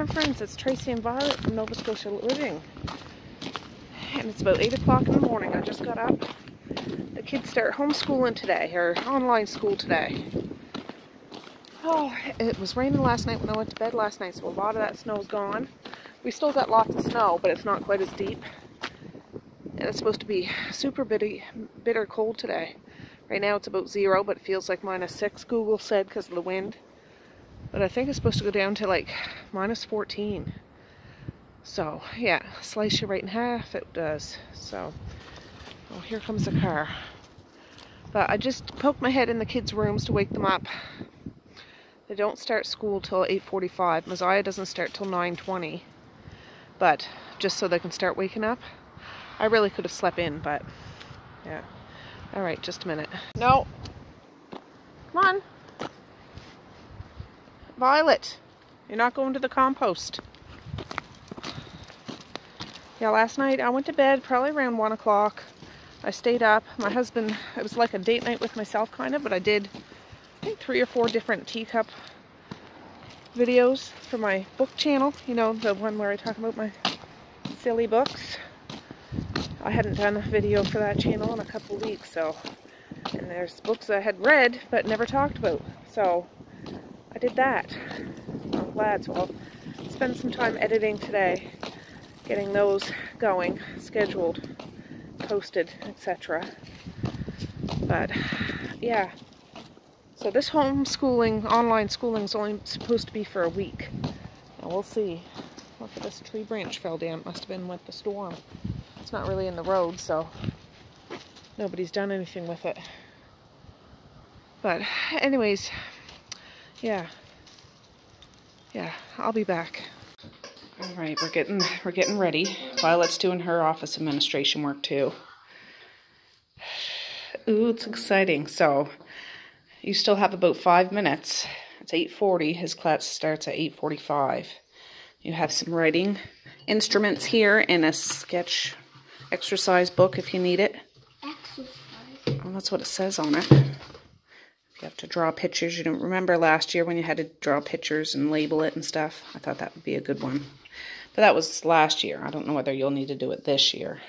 friends, it's Tracey and Violet from Nova Scotia Living. And it's about 8 o'clock in the morning. I just got up. The kids start homeschooling today, or online school today. Oh, it was raining last night when I went to bed last night, so a lot of that snow's gone. We still got lots of snow, but it's not quite as deep. And it's supposed to be super bitter cold today. Right now it's about 0, but it feels like -6, Google said, because of the wind. But I think it's supposed to go down to like -14. So, yeah, slice you right in half, it does. So, oh, here comes the car. But I just poked my head in the kids' rooms to wake them up. They don't start school till 8:45. Messiah doesn't start till 9:20. But, just so they can start waking up. I really could have slept in, but, yeah. Alright, just a minute. No! Come on! Violet, you're not going to the compost. Yeah, last night I went to bed probably around 1 o'clock. I stayed up. My husband, it was like a date night with myself kind of, but I did, I think, 3 or 4 different teacup videos for my book channel. You know, the one where I talk about my silly books. I hadn't done a video for that channel in a couple of weeks, so, and there's books I had read but never talked about. So I did that. I'm glad. So I'll spend some time editing today, getting those going, scheduled, posted, etc. But yeah, so this homeschooling, online schooling is only supposed to be for a week. Now we'll see. Look at this tree branch fell down. It must have been with the storm. It's not really in the road, so nobody's done anything with it. But anyways, yeah, I'll be back. All right, we're getting ready. Violet's doing her office administration work too. Ooh, it's exciting. So you still have about 5 minutes. It's 8:40. His class starts at 8:45. You have some writing instruments here and a sketch exercise book if you need it. Exercise. Well, that's what it says on it. You have to draw pictures. You don't remember last year when you had to draw pictures and label it and stuff? I thought that would be a good one. But that was last year. I don't know whether you'll need to do it this year.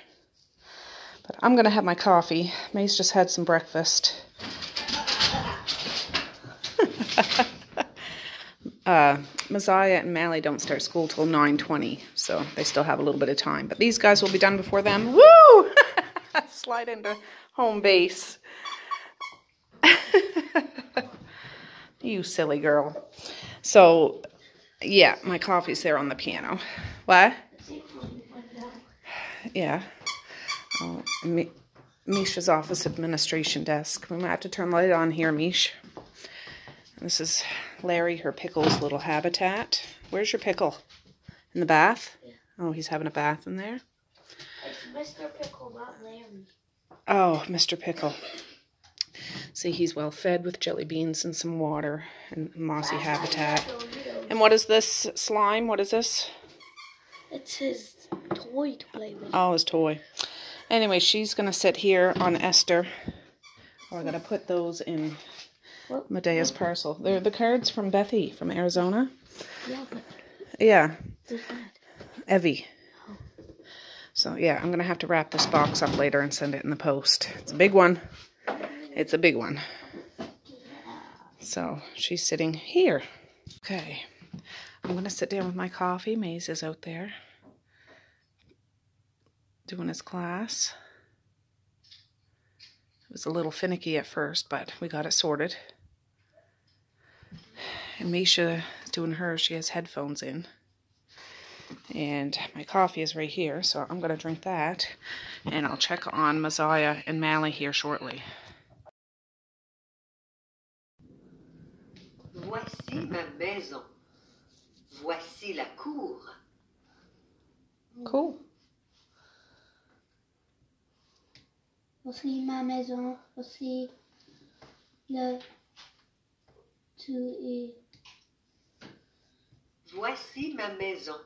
But I'm going to have my coffee. May's just had some breakfast. Messiah and Mally don't start school till 9:20, so they still have a little bit of time. But these guys will be done before them. Woo! Slide into home base. You silly girl. So, yeah, my coffee's there on the piano. What? Yeah. Oh, Misha's office administration desk. We might have to turn the light on here, Mish. This is Larry, her Pickle's little habitat. Where's your Pickle? In the bath? Yeah. Oh, he's having a bath in there? It's Mr. Pickle, not Larry. Oh, Mr. Pickle. See, he's well fed with jelly beans and some water and mossy habitat. And what is this slime? What is this? It's his toy to play with. Oh, his toy. Anyway, she's going to sit here on Esther. Oh, I got to put those in Medea's parcel. They're the cards from Bethy from Arizona. Yeah. Yeah. Who's that? Evie. Oh. So, yeah, I'm going to have to wrap this box up later and send it in the post. It's a big one. It's a big one. So, she's sitting here. Okay. I'm going to sit down with my coffee. Maze is out there doing his class. It was a little finicky at first, but we got it sorted. And Misha is doing hers. She has headphones in. And my coffee is right here, so I'm going to drink that. And I'll check on Messiah and Mally here shortly. Voici ma maison. Voici la cour. Cool. Voici ma maison. Voici le toit. Voici ma maison.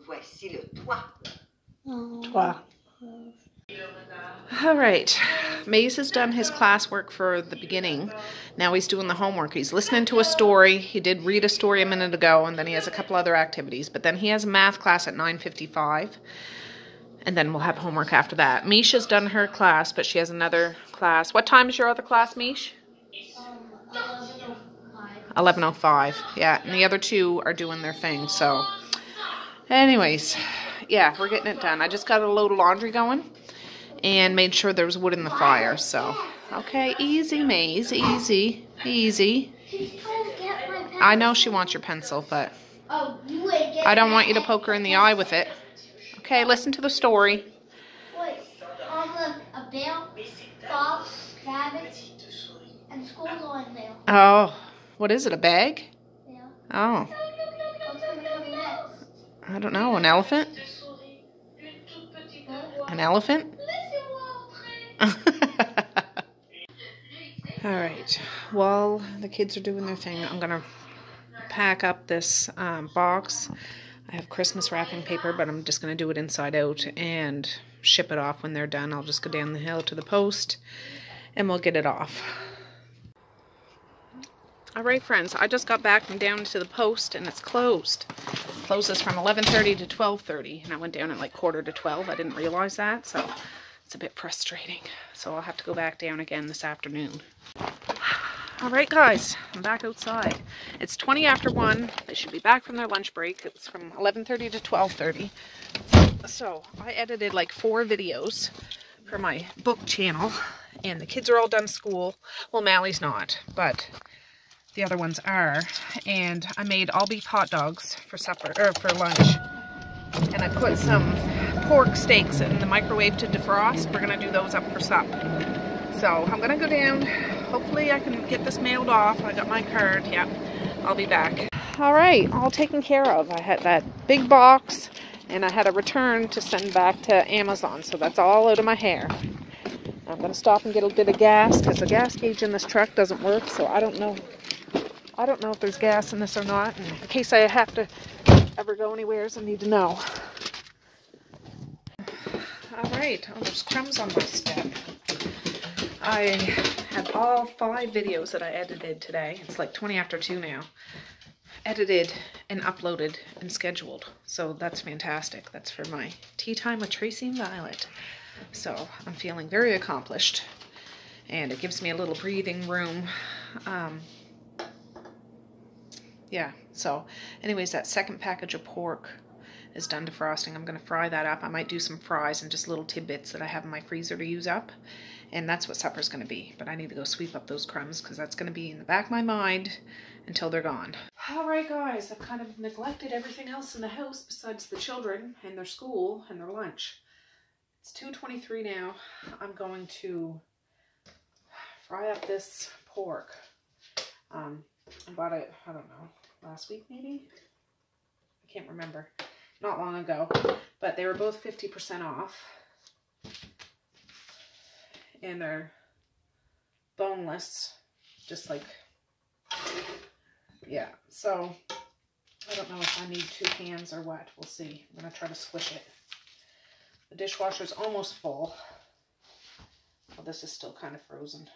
Voici le toit. Toit. All right, Maze has done his classwork for the beginning. Now he's doing the homework. He's listening to a story. He did read a story a minute ago, and then he has a couple other activities. But then he has a math class at 9:55, and then we'll have homework after that. Misha's done her class, but she has another class. What time is your other class, Mish? 11:05. 11:05, yeah, and the other two are doing their thing, so. Anyways, yeah, we're getting it done. I just got a load of laundry going and made sure there was wood in the fire, so. Okay, easy, Maze, easy, easy. Don't get my pencil. I know she wants your pencil, but Oh, you ain't getting I don't want you to that. poke her in the eye with it. Okay, listen to the story. Wait, a bear, fox, rabbit, and squirrels are in there. Oh, what is it, a bag? Yeah. Oh, What's gonna come next? I don't know, an elephant? What? An elephant? All right, while the kids are doing their thing, I'm gonna pack up this box. I have Christmas wrapping paper, but I'm just gonna do it inside out and ship it off when they're done. I'll just go down the hill to the post and we'll get it off. All right, friends, I just got back from down to the post and it's closed. It closes from 11:30 to 12:30, and I went down at like 11:45. I didn't realize that, so it's a bit frustrating. So I'll have to go back down again this afternoon. All right, guys, I'm back outside. It's 20 after 1. They should be back from their lunch break. It's from 11:30 to 12:30. So I edited like 4 videos for my book channel, and the kids are all done school. Well, Mally's not, but the other ones are. And I made all beef hot dogs for supper, or for lunch. And I put some pork steaks in the microwave to defrost. We're gonna do those up for sup. So I'm gonna go down. Hopefully I can get this mailed off. I got my card. Yep, I'll be back. All right, all taken care of. I had that big box and I had a return to send back to Amazon. So that's all out of my hair. I'm gonna stop and get a bit of gas because the gas gauge in this truck doesn't work. So I don't know if there's gas in this or not. And in case I have to ever go anywheres, I need to know. All right, oh, there's crumbs on my step. I have all 5 videos that I edited today. It's like 20 after 2 now. Edited and uploaded and scheduled. So that's fantastic. That's for my tea time with Tracey and Violet. So I'm feeling very accomplished. And it gives me a little breathing room. Yeah, so anyways, that second package of pork is done defrosting. I'm going to fry that up. I might do some fries and just little tidbits that I have in my freezer to use up. And that's what supper's going to be. But I need to go sweep up those crumbs because that's going to be in the back of my mind until they're gone. All right, guys, I've kind of neglected everything else in the house besides the children and their school and their lunch. It's 2:23 now. I'm going to fry up this pork. I bought it, I don't know, last week maybe? I can't remember. Not long ago. But they were both 50% off. And they're boneless. Just like, yeah. So, I don't know if I need 2 cans or what. We'll see. I'm going to try to squish it. The dishwasher's almost full. Well, this is still kind of frozen.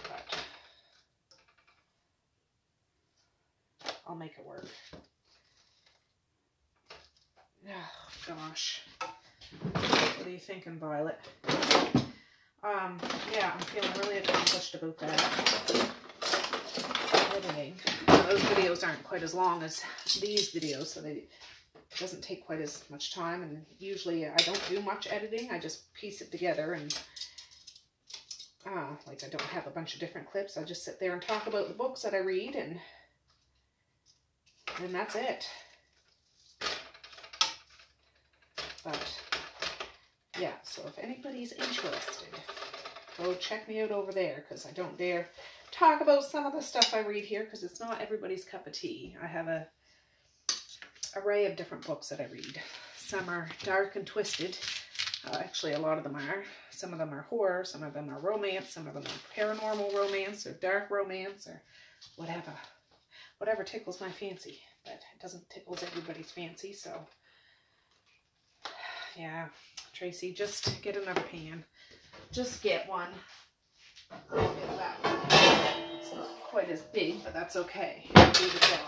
But I'll make it work. Oh, gosh. What are you thinking, Violet? Yeah, I'm feeling really accomplished about that. Editing. Those videos aren't quite as long as these videos, so it doesn't take quite as much time. And usually I don't do much editing. I just piece it together and like I don't have a bunch of different clips. I just sit there and talk about the books that I read, and that's it. But yeah, so if anybody's interested, go check me out over there, because I don't dare talk about some of the stuff I read here because it's not everybody's cup of tea. I have a array of different books that I read. Some are dark and twisted. Actually, a lot of them are. Some of them are horror, some of them are romance, some of them are paranormal romance or dark romance or whatever. Whatever tickles my fancy, but it doesn't tickle everybody's fancy, so Yeah, Tracy, just get another pan. Just get one. I'll get that one. It's not quite as big, but that's okay. It'll do the job.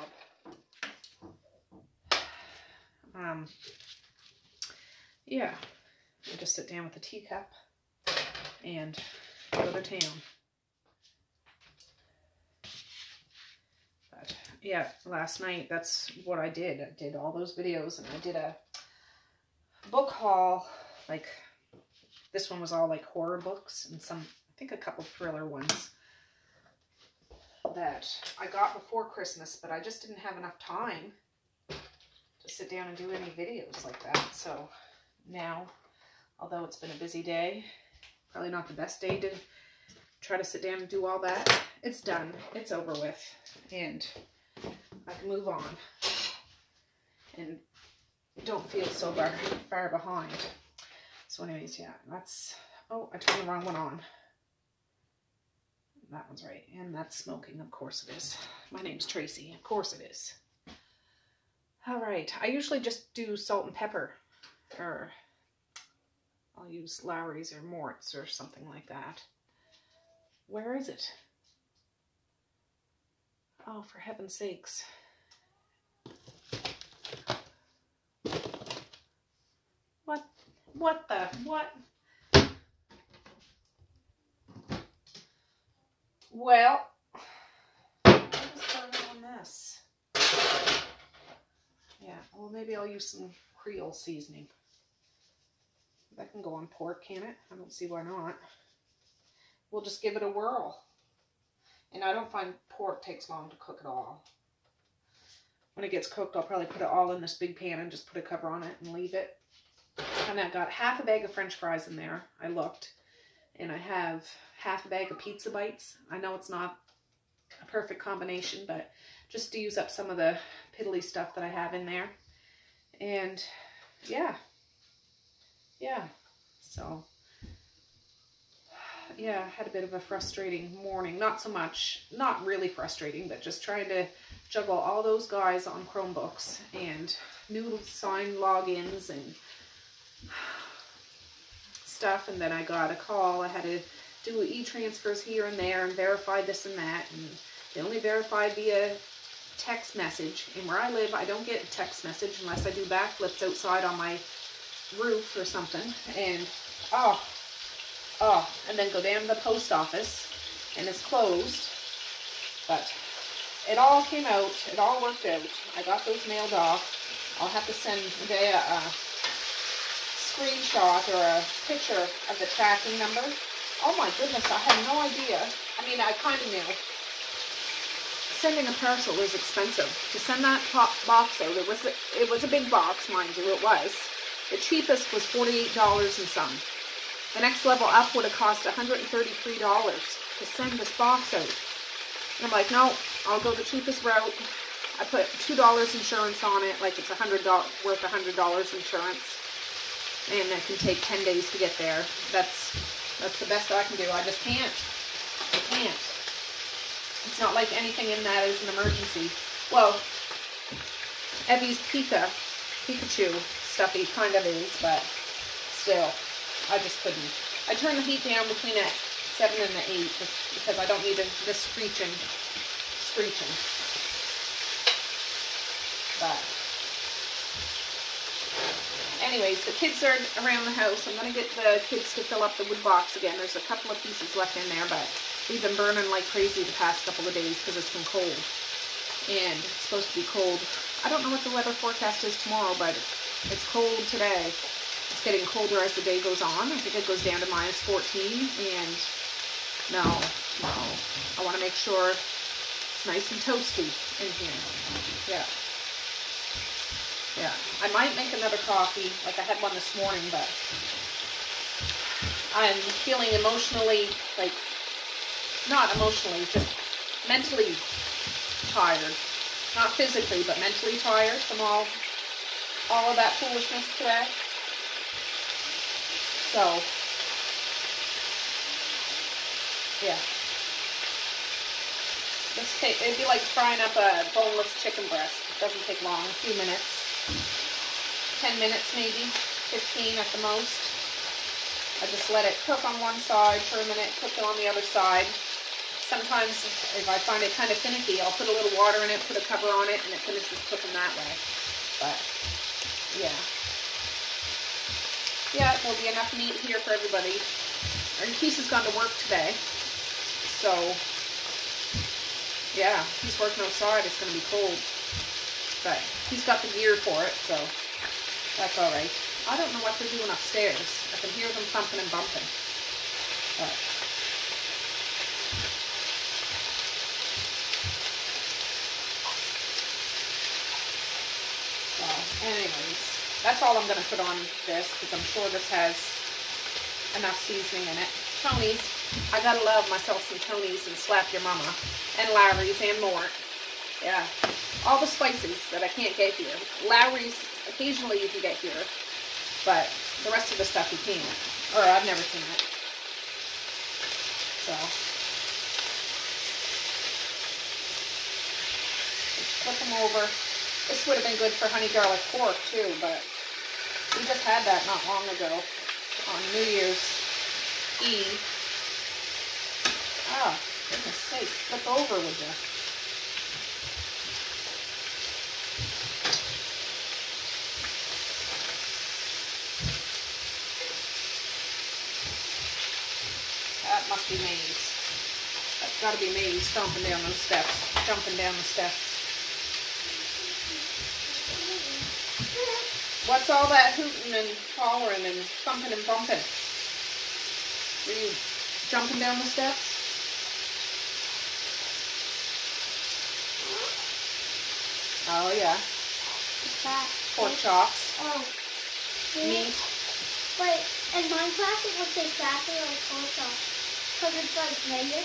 Yeah, I just sit down with a teacup and go to town. But yeah, last night, that's what I did. I did all those videos, and I did a book haul. Like, this one was all like horror books and some, I think a couple thriller ones that I got before Christmas, but I just didn't have enough time to sit down and do any videos like that. So now, although it's been a busy day, probably not the best day to try to sit down and do all that, it's done. It's over with. And I can move on and don't feel so far behind. So anyways, yeah, that's, oh, I turned the wrong one on. That one's right. And that's smoking. Of course it is. My name's Tracy. Of course it is. All right. I usually just do salt and pepper, or I'll use Lowry's or Mort's or something like that. Where is it? Oh, for heaven's sakes. What the, what? Well, what is going on this? Yeah, well, maybe I'll use some Creole seasoning. That can go on pork, can it? I don't see why not. We'll just give it a whirl. And I don't find pork takes long to cook at all. When it gets cooked, I'll probably put it all in this big pan and just put a cover on it and leave it. And I got half a bag of French fries in there. I looked. And I have half a bag of pizza bites. I know it's not a perfect combination, but just to use up some of the piddly stuff that I have in there. And yeah. Yeah. So, yeah, I had a bit of a frustrating morning. Not so much, not really frustrating, but just trying to juggle all those guys on Chromebooks and new sign logins and stuff. And then I got a call. I had to do e-transfers here and there and verify this and that. And they only verify via text message. And where I live, I don't get a text message unless I do backflips outside on my roof or something. And, and then go down to the post office and it's closed. But it all came out. It all worked out. I got those mailed off. I'll have to send a screenshot or a picture of the tracking number. Oh my goodness, I had no idea. I mean, I kind of knew. Sending a parcel is expensive. To send that box out, it was a big box, mind you, it was. The cheapest was $48 and some. The next level up would have cost $133 to send this box out. And I'm like, no, I'll go the cheapest route. I put $2 insurance on it, like it's worth $100 insurance. And it can take 10 days to get there. That's the best I can do. I just can't. I can't. It's not like anything in that is an emergency. Well, Evie's Pikachu stuffy kind of is, but still, I just couldn't. I turned the heat down between 7 and 8 just because I don't need this screeching. But anyways, the kids are around the house. I'm going to get the kids to fill up the wood box again. There's a couple of pieces left in there, but we've been burning like crazy the past couple of days because it's been cold. And it's supposed to be cold. I don't know what the weather forecast is tomorrow, but it's cold today. It's getting colder as the day goes on. I think it goes down to -14. And no. I want to make sure it's nice and toasty in here. Yeah. Yeah, I might make another coffee, like I had one this morning, but I'm feeling emotionally, like, not emotionally, just mentally tired. Not physically, but mentally tired from all of that foolishness today. So, yeah. It'd be like frying up a boneless chicken breast. It doesn't take long, a few minutes. 10 minutes maybe, 15 at the most. I just let it cook on one side for a minute, cook it on the other side. Sometimes if I find it kind of finicky, I'll put a little water in it, put a cover on it, and it finishes cooking that way. But, yeah. Yeah, there'll be enough meat here for everybody. Our Keith has gone to work today, so, yeah, he's working outside. It's going to be cold. But he's got the gear for it, so that's all right. I don't know what they're doing upstairs. I can hear them thumping and bumping. But so, anyways, that's all I'm going to put on this, because I'm sure this has enough seasoning in it. Tony's. I gotta love myself some Tony's and Slap Your Mama. And Lowry's and more. Yeah. All the spices that I can't get here. Lowry's, occasionally you can get here. But the rest of the stuff you can't. Or I've never seen it. So. Just flip them over. This would have been good for honey garlic pork too, but we just had that not long ago on New Year's Eve. Oh, goodness sake. Flip over, would you? That must be Maze. That's got to be Maze stomping down those steps, jumping down the steps. What's all that hooting and hollering and thumping and bumping? Were you jumping down the steps? Oh, yeah. What's that? Pork chops. Oh. Meat. But in Minecraft, it looks exactly like pork chops. Because it's like layered.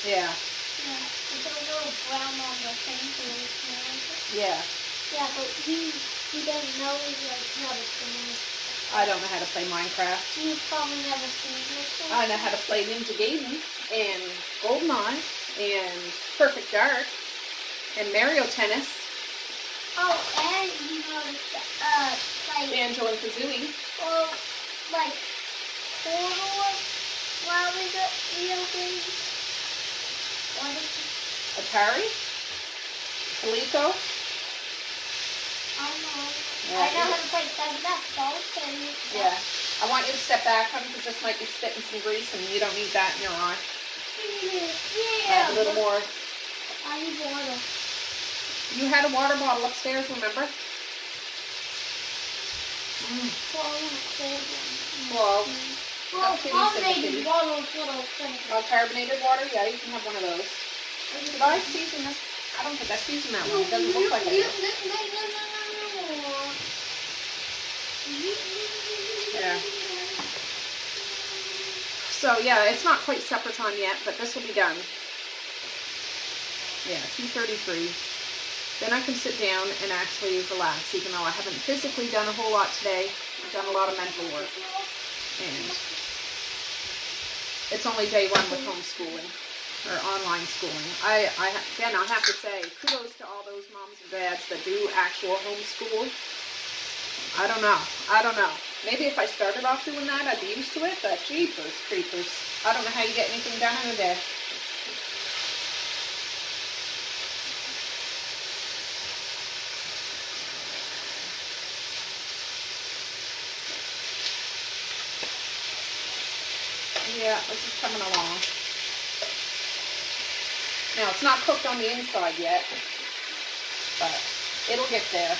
Yeah. Yeah. It's a little brown on the thing. So it's more like it. Yeah. Yeah, but he doesn't know like how to play. I don't know how to play Minecraft. You've probably never seen this one. I know how to play Ninja Gaiden and GoldenEye and Perfect Dark and Mario Tennis. Oh, and you know, like Banjo and Kazooie. Oh, like Portal. What was it? Real thing? What is it? Atari. Coleco. I don't know. Yeah, I know how to play basketball. Yeah. I want you to step back, honey, because this might be spitting some grease and you don't need that in your eye. Yeah. A little more. I need water. You had a water bottle upstairs, remember? Well, Carbonated water is what I was thinking. carbonated water? Yeah, you can have one of those. Did I season this? I don't think I seasoned that one. It doesn't look like I did. Yeah. So, yeah, it's not quite supper time yet, but this will be done. Yeah, 2:33. Then I can sit down and actually relax, even though I haven't physically done a whole lot today. I've done a lot of mental work. And it's only day one with homeschooling, or online schooling. Again, I have to say, kudos to all those moms and dads that do actual homeschool. I don't know. Maybe if I started off doing that, I'd be used to it, but jeepers creepers. I don't know how you get anything done in a day. Yeah, this is coming along. Now, it's not cooked on the inside yet, but it'll get there.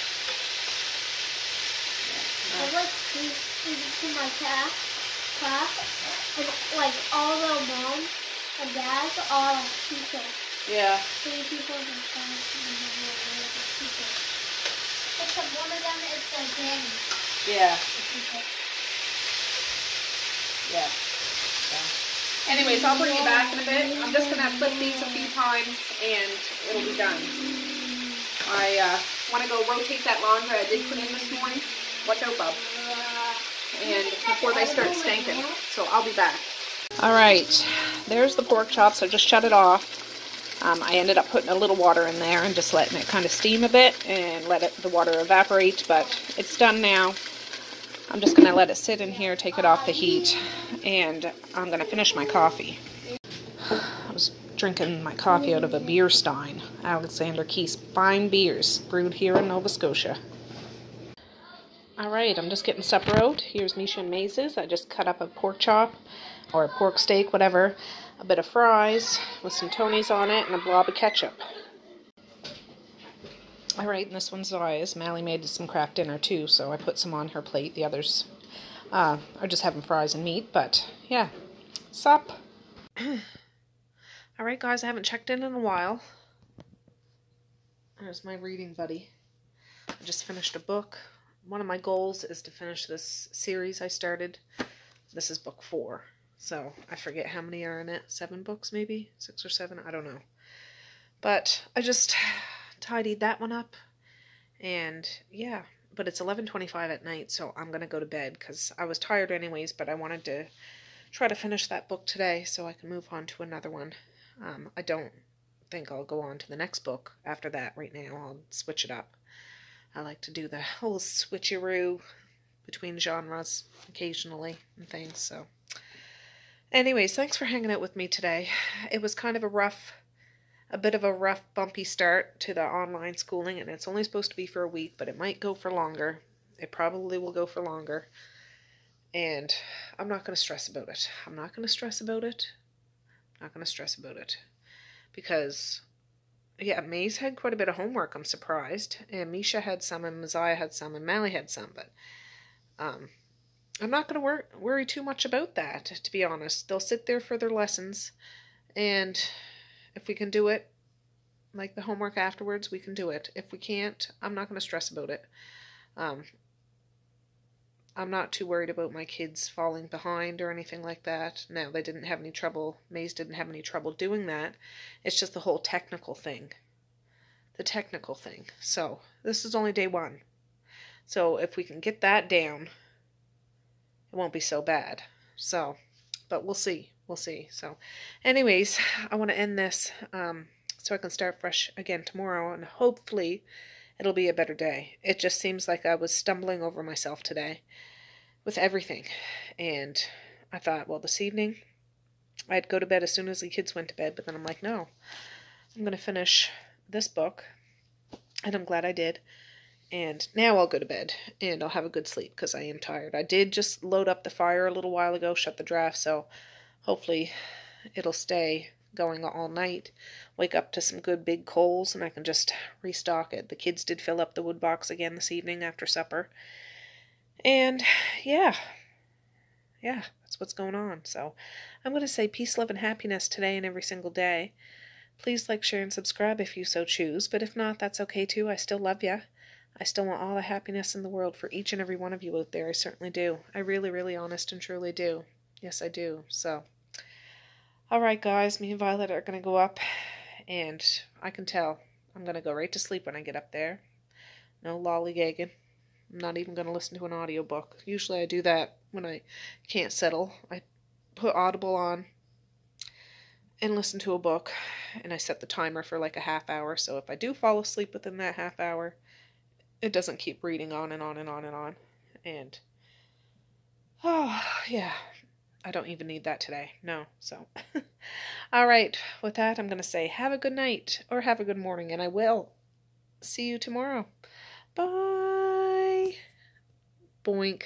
I like to my class, like all the moms and dads are teachers. Yeah. 3 people in class and teachers. Except one of them is the granny. Yeah. Yeah. Anyways, I'll bring you back in a bit. I'm just going to flip these a few times and it'll be done. I want to go rotate that laundry I did put in this morning. Watch out, bub. And before they start stinking. So I'll be back. Alright, there's the pork chops. I just shut it off. I ended up putting a little water in there and just letting it kind of steam a bit and let the water evaporate. But it's done now. I'm just going to let it sit in here, take it off the heat, and I'm going to finish my coffee. I was drinking my coffee out of a beer stein. Alexander Keith's fine beers, brewed here in Nova Scotia. Alright, I'm just getting supper out. Here's Misha and Maze's. I just cut up a pork chop, or a pork steak, whatever. A bit of fries with some Tony's on it, and a blob of ketchup. Alright, and this one's Zaya's. Mally made some Kraft dinner too, so I put some on her plate. The others are just having fries and meat, but yeah. Sup? Alright guys, I haven't checked in a while. There's my reading buddy. I just finished a book. One of my goals is to finish this series I started. This is book 4. So I forget how many are in it. 7 books maybe? 6 or 7? I don't know. But I just tidied that one up. And yeah, but it's 11:25 at night, so I'm going to go to bed because I was tired anyways, but I wanted to try to finish that book today so I can move on to another one. I don't think I'll go on to the next book after that right now. I'll switch it up. I like to do the whole switcheroo between genres occasionally and things. So anyways, thanks for hanging out with me today. It was kind of a bit of a rough, bumpy start to the online schooling, and it's only supposed to be for a week, but it might go for longer. It probably will go for longer. And I'm not going to stress about it. I'm not going to stress about it. I'm not going to stress about it. Because yeah, Maze had quite a bit of homework, I'm surprised. And Misha had some, and Messiah had some, and Mally had some. But I'm not going to worry too much about that, to be honest. They'll sit there for their lessons. And if we can do it, like the homework afterwards, we can do it. If we can't, I'm not going to stress about it. I'm not too worried about my kids falling behind or anything like that. No, they didn't have any trouble. Maze didn't have any trouble doing that. It's just the whole technical thing. The technical thing. So, this is only day 1. So, if we can get that down, it won't be so bad. So, but we'll see. We'll see. So, anyways, I want to end this so I can start fresh again tomorrow, and hopefully it'll be a better day. It just seems like I was stumbling over myself today with everything. And I thought, well, this evening I'd go to bed as soon as the kids went to bed, but then I'm like, no, I'm going to finish this book, and I'm glad I did. And now I'll go to bed, and I'll have a good sleep, because I am tired. I did just load up the fire a little while ago, shut the draft, so hopefully it'll stay going all night. Wake up to some good big coals, and I can just restock it. The kids did fill up the wood box again this evening after supper. And yeah, that's what's going on. So I'm going to say peace, love, and happiness today and every single day. Please like, share, and subscribe if you so choose. But if not, that's okay too. I still love you. I still want all the happiness in the world for each and every one of you out there. I certainly do. I really, really honest and truly do. Yes, I do. So, alright guys, me and Violet are going to go up, and I can tell I'm going to go right to sleep when I get up there. No lollygagging. I'm not even going to listen to an audiobook. Usually I do that when I can't settle. I put Audible on and listen to a book, and I set the timer for like a half hour, so if I do fall asleep within that half hour, it doesn't keep reading on and on and on and on. And, oh, yeah, I don't even need that today. No, so. Alright, with that, I'm going to say have a good night, or have a good morning, and I will see you tomorrow. Bye! Boink.